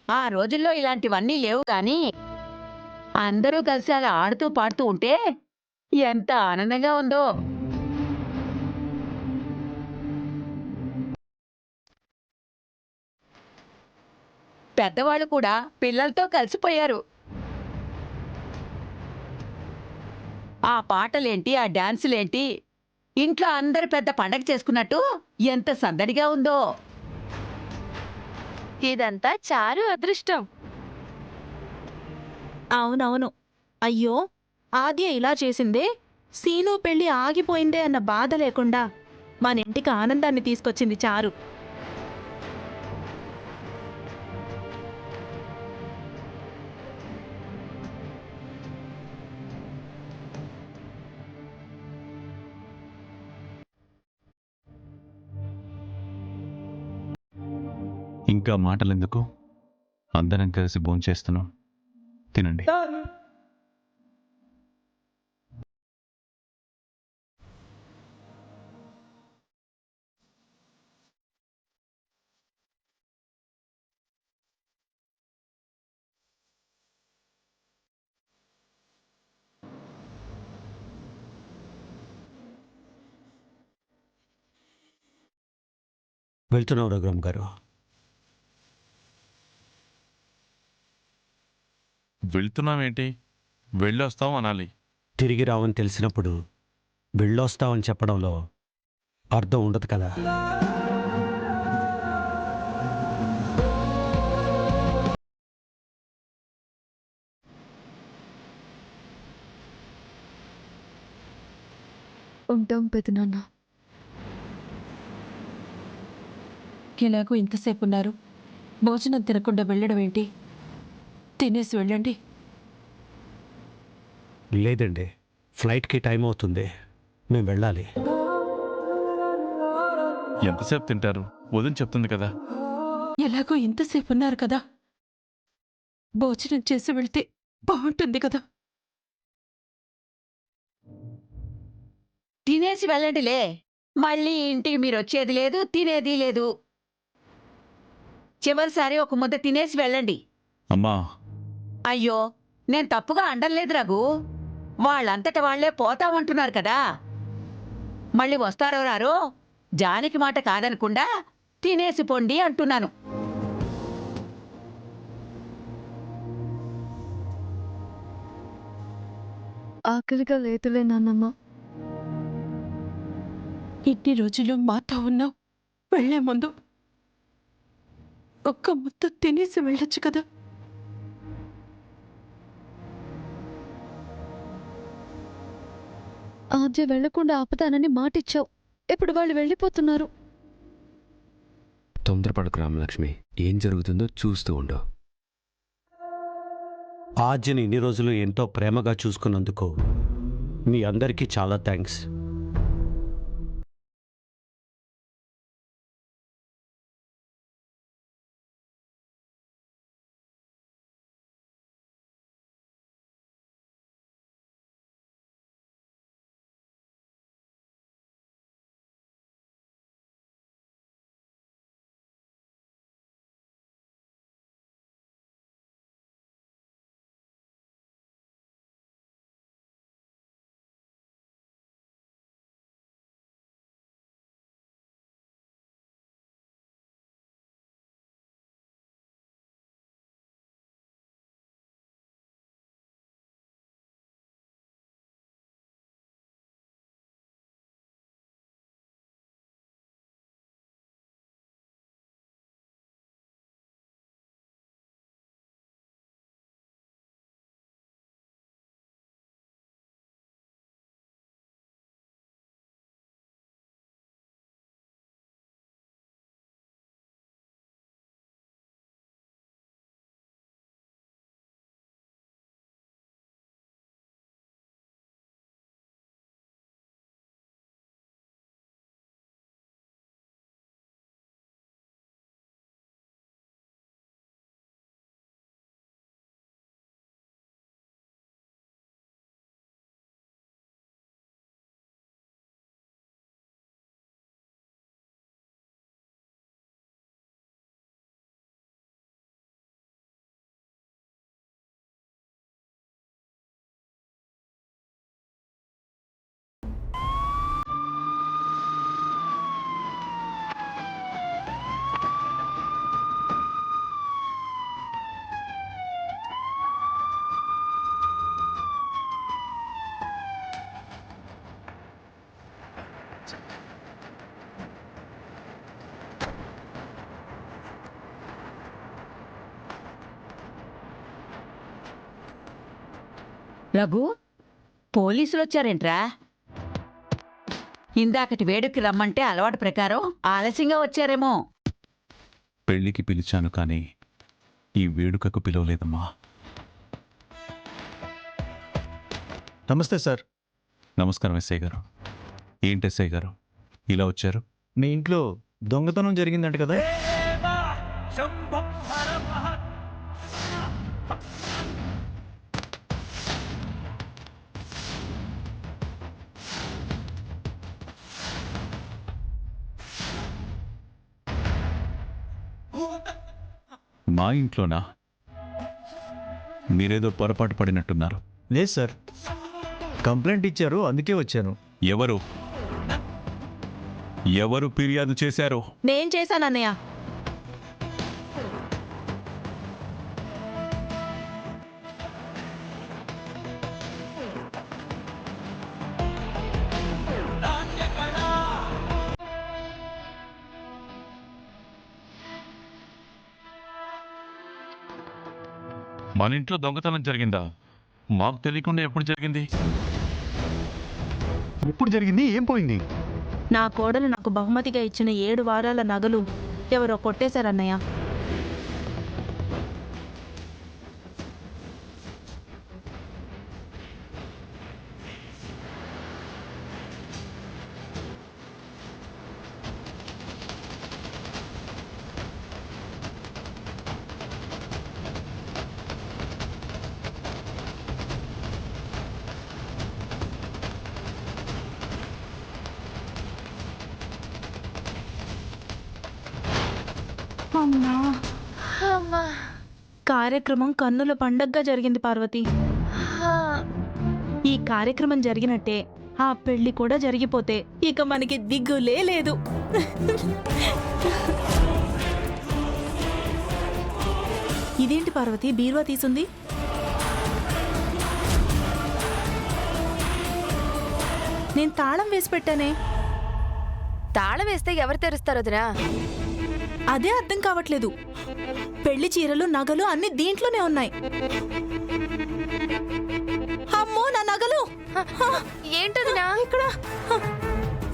ఆ రోజుల్లో ఇలాంటివన్నీ లేవు గానీ, అందరూ కలిసి అలా ఆడుతూ పాడుతూ ఉంటే ఎంత ఆనందంగా ఉందో. పెద్దవాళ్ళు కూడా పిల్లలతో కలిసిపోయారు. ఆ పాటలేంటి, ఆ డాన్సులేంటి, ఇంట్లో అందరూ పెద్ద పండగ చేసుకున్నట్టు ఎంత సందడిగా ఉందో. ఇదంతా చారు అదృష్టం. అవునవును. అయ్యో! ఆద్య ఇలా చేసిందే, సీను పెళ్లి ఆగిపోయిందే అన్న బాధ లేకుండా మనింటికి ఆనందాన్ని తీసుకొచ్చింది చారు. ఇంకా మాటలెందుకు? అందరం కలిసి భోంచేస్తున్నాం. తినండి. వెళ్తున్నాం రఘురామ్ గారు. వెళ్తున్నామేంటి? వెళ్ళొస్తాం అనాలి. తిరిగి రావని తెలిసినప్పుడు వెళ్ళొస్తామని చెప్పడంలో అర్థం ఉండదు కదా. ఉంటాం పెదనాన్న. ఎలాగో ఇంతసేపున్నారు. భోజనం తినకుండా వెళ్ళడం ఏంటి? తినేసి వెళ్ళండి. లేదండి, ఫ్లైట్కి టైం అవుతుంది, మేము వెళ్ళాలి. ఎంతసేపు తింటారు? వదిన చెప్తుంది కదా. ఎలాగో ఇంతసేపున్నారు కదా! భోజనం చేసి వెళ్తే బావుంటుంది కదా! తినేసి వెళ్ళండిలే. మళ్ళీ ఇంటికి మీరొచ్చేది లేదు, తినేది లేదు. చివరిసారి ఒక ముద్ద తినేసి వెళ్ళండి. అమ్మా, అయ్యో! నేను తప్పుగా అనడం లేదు రఘు. వాళ్ళంతట వాళ్ళే పోతామంటున్నారు కదా! మళ్ళీ వస్తారో రారో, జానకి మాట కాదనకుండా తినేసి పొండి అంటున్నాను. ఆకలిగా లేదులే నాన్నమ్మ. ఇన్ని రోజులు మాతో ఉన్నావు. వెళ్లే ముందు ఒక్క ముద్ద తినేసి వెళ్ళొచ్చు కదా! ఆద్య వెళ్లకుండా ఆపుతానని మాటిచ్చావు. ఇప్పుడు వాళ్ళు వెళ్ళిపోతున్నారు. తొందరపడకు రామలక్ష్మి, ఏం జరుగుతుందో చూస్తూ ఉండు. ఆద్యని ఇన్ని రోజులు ఎంతో ప్రేమగా చూసుకున్నందుకు మీ అందరికీ చాలా థ్యాంక్స్. రఘు పోలీసులు వచ్చారేంట్రా? ఇందాకటి వేడుకి రమ్మంటే అలవాటు ప్రకారం ఆలస్యంగా వచ్చారేమో. పెళ్లికి పిలిచాను కానీ ఈ వేడుకకు పిలవలేదమ్మా. నమస్తే సార్. నమస్కారం ఎస్ఐ గారు. ఏంటి ఎస్ఐ గారు ఇలా వచ్చారు? మీ ఇంట్లో దొంగతనం జరిగిందంట కదా? మా ఇంట్లోనా? మీరేదో పొరపాటు పడినట్టున్నారు. లేదు సార్, కంప్లైంట్ ఇచ్చారు, అందుకే వచ్చాను. ఎవరు ఎవరు ఫిర్యాదు చేశారు? నేను చేశానన్నయ్య. మన ఇంట్లో దొంగతనం జరిగిందా? మాకు తెలియకుండా ఎప్పుడు జరిగింది? ఎప్పుడు జరిగింది? ఏం పోయింది? నా కోడలు నాకు బహుమతిగా ఇచ్చిన 7 వారాల నగలు ఎవరో కొట్టేశారన్నయ్య. అమ్మా, కార్యక్రమం కన్నుల పండగగా జరిగింది పార్వతి. ఈ కార్యక్రమం జరిగినట్టే ఆ పెళ్లి కూడా జరిగిపోతే ఇక మనకి దిగులే లేదు. ఇదేంటి పార్వతి బీరువా తీసుంది? నేను తాళం వేసి పెట్టానే. తాళం వేస్తే ఎవరు తెరుస్తారు వదినా? అదే అర్థం కావట్లేదు. పెళ్లి చీరలు నగలు అన్ని దీంట్లోనే ఉన్నాయి. అమ్మో నా నగలు! ఏంటదినా? ఇక్కడ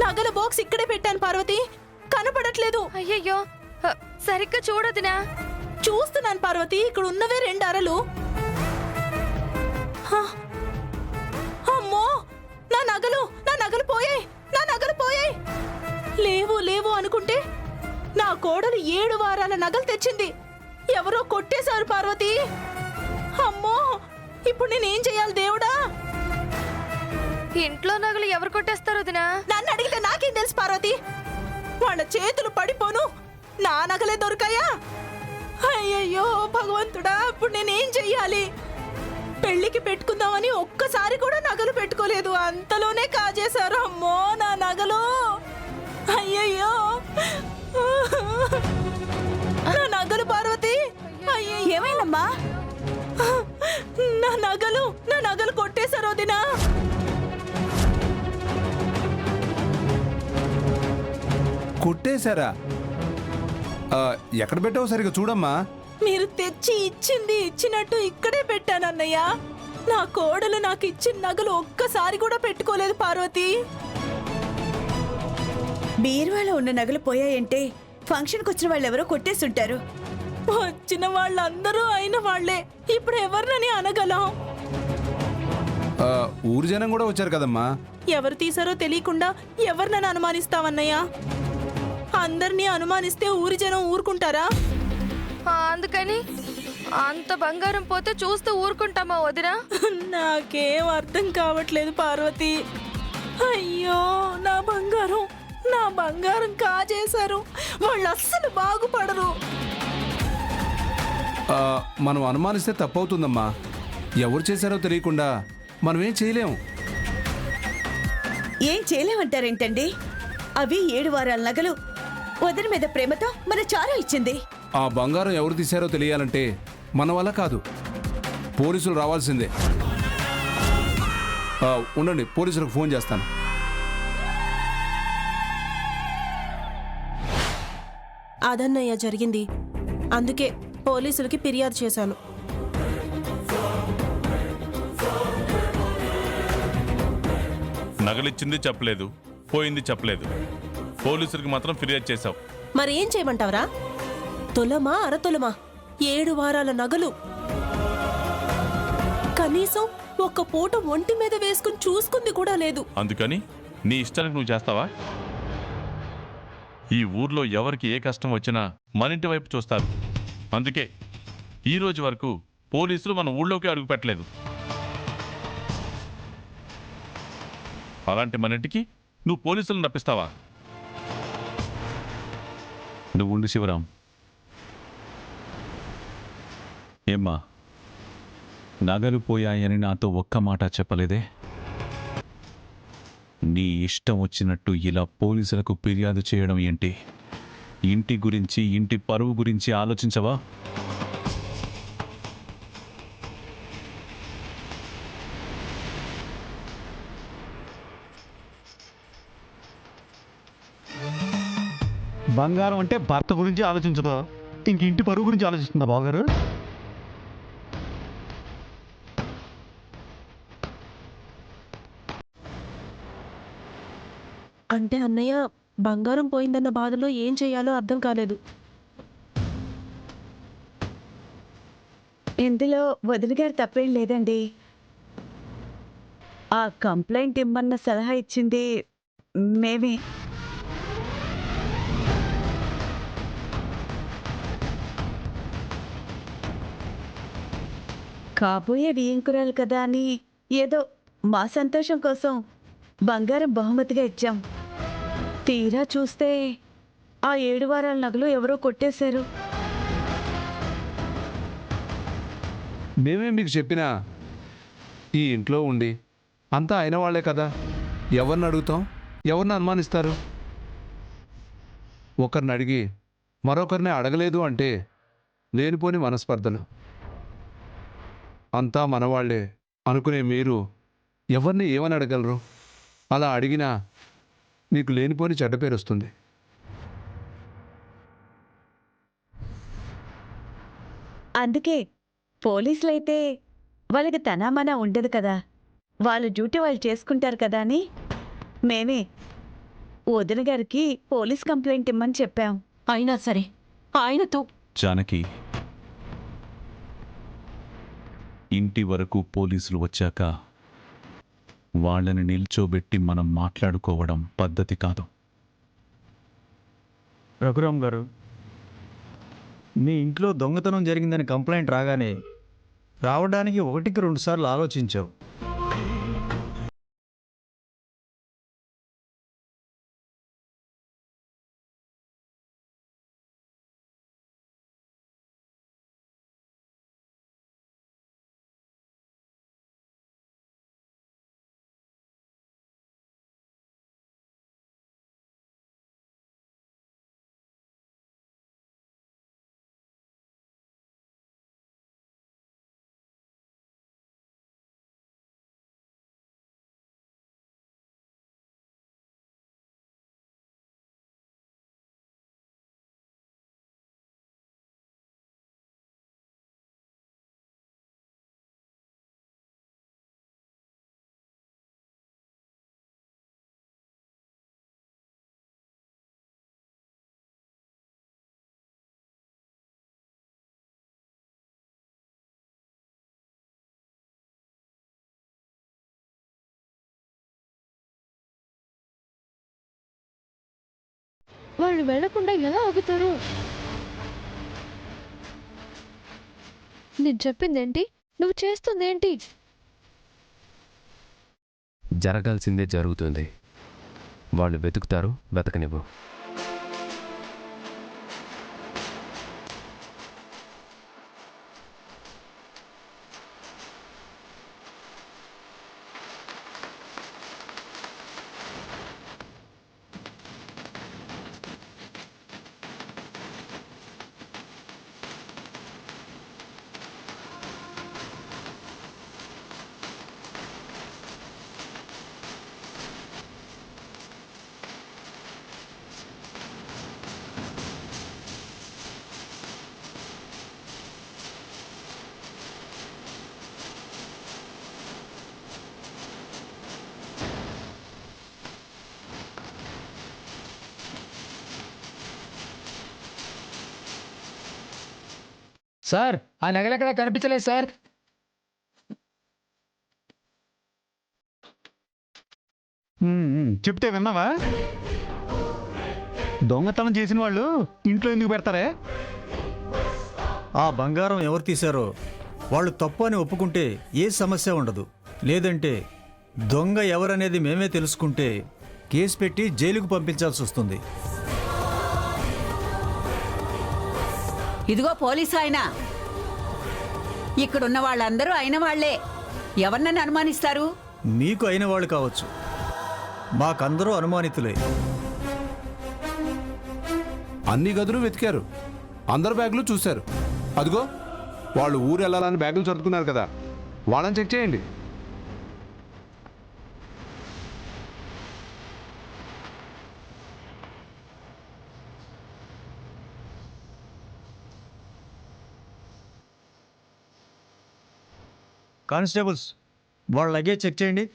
నగల బాక్స్ ఇక్కడే పెట్టాను పార్వతి, కనపడట్లేదు. అయ్యయ్యో, సరిగ్గా చూడదునా? చూస్తున్నాను పార్వతి, ఇక్కడ ఉన్నవే 2 అరలు. అమ్మో నా నగలు పోయాయి, నా నగలు పోయాయి. లేవు లేవు అనుకుంటే నా కోడలు 7 వారాల నగలు తెచ్చింది. ఎవరో కొట్టేశారు పార్వతి. అమ్మో, ఇప్పుడు నేనేం చెయ్యాలి దేవుడా? ఇంట్లో నగలు ఎవరు కొట్టేస్తారు వదినా? నన్ను అడిగితే నాకేం తెలుసు పార్వతి? వాళ్ళ చేతులు పడిపోను నా నగలే దొరికాయా? అయ్యయ్యో భగవంతుడా, ఇప్పుడు నేనేం చెయ్యాలి? పెళ్లికి పెట్టుకుందామని ఒక్కసారి కూడా నగలు పెట్టుకోలేదు, అంతలోనే కాజేశారు. అమ్మో నా నగలు! అయ్యయ్యో నా నగలు పార్వతి! ఏమైందమ్మా? నా నగలు కొట్టేశారు వదినా. కొట్టేశారా? ఎక్కడ పెట్టావు సరిగా చూడమ్మా. మీరు తెచ్చి ఇచ్చింది ఇచ్చినట్టు ఇక్కడే పెట్టానన్నయ్య. నా కోడలు నాకు ఇచ్చిన నగలు ఒక్కసారి కూడా పెట్టుకోలేదు పార్వతి. బీరువాలో ఉన్న నగలు పోయాయంటే ఫంక్షన్కి వచ్చిన వాళ్ళు ఎవరో కొట్టేస్తుంటారు. వచ్చిన వాళ్ళందరూ అయిన వాళ్లే, ఇప్పుడు ఎవరినని అనగలం? ఊరు జనం కూడా వచ్చారు కదమ్మా. ఎవరు తీసారో తెలియకుండా ఎవరినని అనుమానిస్తావన్నయ్య? అందరినీ అనుమానిస్తే ఊరి జనం ఊరుకుంటారా? అందుకని అంత బంగారం పోతే చూస్తూ ఊరుకుంటామా వదినా? నాకేం అర్థం కావట్లేదు పార్వతి. అయ్యో నా బంగారం కాజేశారు. వాళ్ళు అస్సలు బాగుపడరు. మనం అనుమానిస్తే తప్పవుతుందమ్మా. ఎవరు చేశారో తెలియకుండా మనం ఏం చేయలేం. ఏం చేయలేమంటారేంటండి? అవి 7 వారాల నగలు వదిన మీద ప్రేమతో మన చారు ఇచ్చింది. ఆ బంగారం ఎవరు తీశారో తెలియాలంటే మన వల్ల కాదు, పోలీసులు రావాల్సిందే. ఉండండి, పోలీసులకు ఫోన్ చేస్తాను. అదన్నయ్య జరిగింది, అందుకే పోలీసులకి ఫిర్యాదు చేశాను. నగలిచ్చింది చెప్పలేదు, పోయింది చెప్పలేదు. పోలీసులకు మాత్రం ఫిర్యాదు చేశావు. మరి ఏం చేయమంటావరా? తులమా అరతులమా 7 వారాల నగలు కనీసం ఒక్క పూట ఒంటి మీద వేసుకుని చూసుకుంది కూడా లేదు. అందుకని నీ ఇష్టానికి నువ్వు చేస్తావా? ఈ ఊర్లో ఎవరికి ఏ కష్టం వచ్చినా మన ఇంటి వైపు చూస్తారు. అందుకే ఈ రోజు వరకు పోలీసులు మన ఊళ్ళోకి అడుగు పెట్టలేదు. అలాంటి మన ఇంటికి నువ్వు పోలీసులను రప్పిస్తావా? నువ్వు ఉండు శివరాం. ఏమ్మా, నగలు పోయాయని నాతో ఒక్క మాట చెప్పలేదే? నీ ఇష్టం వచ్చినట్టు ఇలా పోలీసులకు ఫిర్యాదు చేయడం ఏంటి? ఇంటి గురించి, ఇంటి పరువు గురించి ఆలోచించవా? బంగారం అంటే భర్త గురించి ఆలోచించదా, ఇంక ఇంటి పరువు గురించి ఆలోచిస్తుందా బావగారు? అంటే అన్నయ్య బంగారం పోయిందన్న బాధలో ఏం చేయాలో అర్థం కాలేదు. ఇందులో వదిన గారు తప్పేం లేదండి. ఆ కంప్లైంట్ ఇమ్మన్న సలహా ఇచ్చింది మేమే. కాబోయే వియంకురాలు కదా అని ఏదో మా సంతోషం కోసం బంగారం బహుమతిగా ఇచ్చాం. తీరా చూస్తే ఆ 7 వారాల నగలు ఎవరో కొట్టేశారు. మేమే మీకు చెప్పినా ఈ ఇంట్లో ఉండి అంతా అయిన వాళ్ళే కదా, ఎవరిని అడుగుతాం, ఎవరిని అనుమానిస్తారు? ఒకరిని అడిగి మరొకరిని అడగలేదు అంటే లేనిపోని మనస్పర్ధలు. అంతా మనవాళ్లే అనుకునే మీరు ఎవరిని ఏమని అడగలరు? అలా అడిగినా మీకు లేనిపోని చెడ్డ పేరు వస్తుంది. అందుకే పోలీసులైతే వాళ్ళకి తనామనా ఉండదు కదా, వాళ్ళ డ్యూటీ వాళ్ళు చేసుకుంటారు కదా అని మేమే వదిన గారికి పోలీస్ కంప్లైంట్ ఇమ్మని చెప్పాం. అయినా సరే ఆయనతో జానకి, ఇంటి వరకు పోలీసులు వచ్చాక వాళ్ళని నిల్చోబెట్టి మనం మాట్లాడుకోవడం పద్ధతి కాదు. రఘురామ్ గారు, మీ ఇంట్లో దొంగతనం జరిగిందని కంప్లైంట్ రాగానే రావడానికి 1-2 సార్లు ఆలోచించావు. వాళ్ళు వెళ్లకుండా ఎలా ఆగుతారు? నేను చెప్పిందేంటి, నువ్వు చేస్తుందేంటి? జరగాల్సిందే జరుగుతుంది. వాళ్ళు వెతుకుతారు, వెతకనివ్వు. సార్ ఆ నగలెక్కడ కనిపించలేదు సార్. చెప్తే విన్నావా? దొంగతనం చేసిన వాళ్ళు ఇంట్లో ఎందుకు పెడతారే? ఆ బంగారం ఎవరు తీశారో వాళ్ళు తప్పు అని ఒప్పుకుంటే ఏ సమస్య ఉండదు. లేదంటే దొంగ ఎవరనేది మేమే తెలుసుకుంటే కేసు పెట్టి జైలుకు పంపించాల్సి వస్తుంది. ఇదిగో పోలీసు ఆయన, ఇక్కడున్న వాళ్ళందరూ అయిన వాళ్లే. ఎవరినని అనుమానిస్తారు? మీకు అయిన వాళ్ళు కావచ్చు, మాకందరూ అనుమానితులే. అన్ని గదులు వెతికారు, అందరు బ్యాగులు చూశారు. అదిగో వాళ్ళు ఊరు వెళ్ళాలని బ్యాగులు సర్దుకున్నారు కదా, వాళ్ళని చెక్ చేయండి. కానిస్టేబుల్స్, వాళ్ళ లగేజ్ చెక్ చేయండి.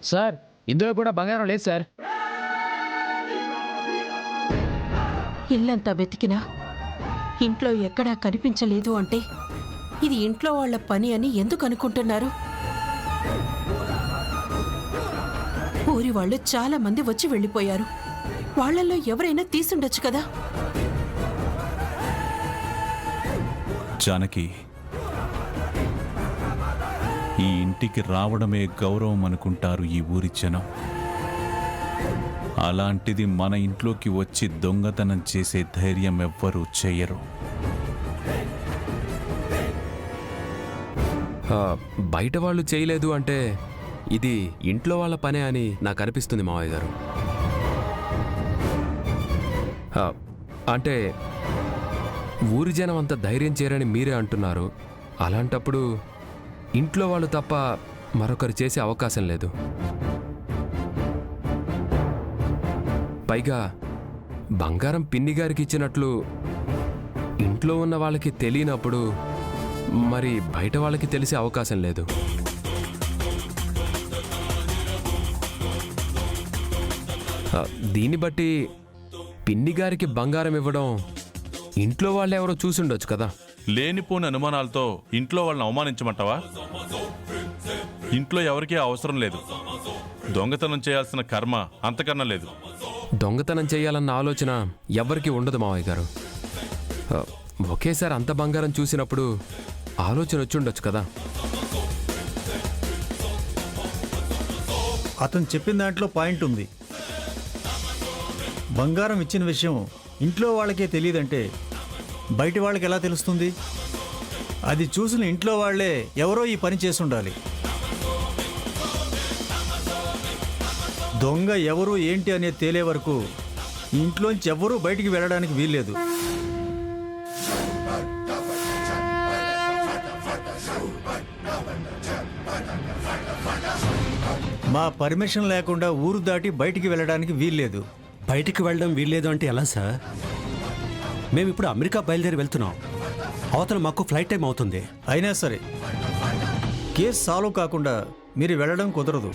సార్, ఇందులో కూడా బంగారం లేదు సార్. ఇల్లంతా వెతికినా ఇంట్లో ఎక్కడా కనిపించలేదు అంటే ఇది ఇంట్లో వాళ్ళ పని అని ఎందుకు అనుకుంటున్నారు? ఊరి వాళ్ళు చాలా మంది వచ్చి వెళ్ళిపోయారు. వాళ్ళల్లో ఎవరైనా తీసుండొచ్చు కదా. జానకి, ఈ ఇంటికి రావడమే గౌరవం అనుకుంటారు ఈ ఊరి జనం. అలాంటిది మన ఇంట్లోకి వచ్చి దొంగతనం చేసే ధైర్యం ఎవ్వరూ చెయ్యరు. బయట వాళ్ళు చేయలేదు అంటే ఇది ఇంట్లో వాళ్ళ పనే అని నాకు అనిపిస్తుంది మావయ్య గారు. అంటే ఊరి జనం అంత ధైర్యం చేయరని మీరే అంటున్నారు. అలాంటప్పుడు ఇంట్లో వాళ్ళు తప్ప మరొకరు చేసే అవకాశం లేదు. పైగా బంగారం పిన్ని గారికి ఇచ్చినట్లు ఇంట్లో ఉన్న వాళ్ళకి తెలియనప్పుడు మరి బయట వాళ్ళకి తెలిసే అవకాశం లేదు. దీన్ని బట్టి పిన్ని గారికి బంగారం ఇవ్వడం ఇంట్లో వాళ్ళు ఎవరో చూసుండొచ్చు కదా. లేనిపోని అనుమానాలతో ఇంట్లో వాళ్ళని అవమానించమంటావా? ఇంట్లో ఎవరికీ అవసరం లేదు. దొంగతనం చేయాల్సిన కర్మ అంతకన్నా లేదు. దొంగతనం చేయాలన్న ఆలోచన ఎవరికి ఉండదు మావయ్య గారు. ఒకేసారి అంత బంగారం చూసినప్పుడు ఆలోచన వచ్చి ఉండొచ్చు కదా. అతను చెప్పిన దాంట్లో పాయింట్ ఉంది. బంగారం ఇచ్చిన విషయం ఇంట్లో వాళ్ళకే తెలియదంటే బయట వాళ్ళకి ఎలా తెలుస్తుంది? అది చూసిన ఇంట్లో వాళ్ళే ఎవరో ఈ పని చేసి ఉండాలి. దొంగ ఎవరు ఏంటి అనేది తేలే వరకు ఇంట్లోంచి ఎవరూ బయటికి వెళ్ళడానికి వీల్లేదు. మా పర్మిషన్ లేకుండా ఊరు దాటి బయటికి వెళ్ళడానికి వీల్లేదు. బయటికి వెళ్ళడం వీల్లేదు అంటే ఎలా సార్? మేము ఇప్పుడు అమెరికా బయలుదేరి వెళ్తున్నాం. అవతల మాకు ఫ్లైట్ టైం అవుతుంది. అయినా సరే కేసు సాల్వ్ కాకుండా మీరు వెళ్ళడం కుదరదు.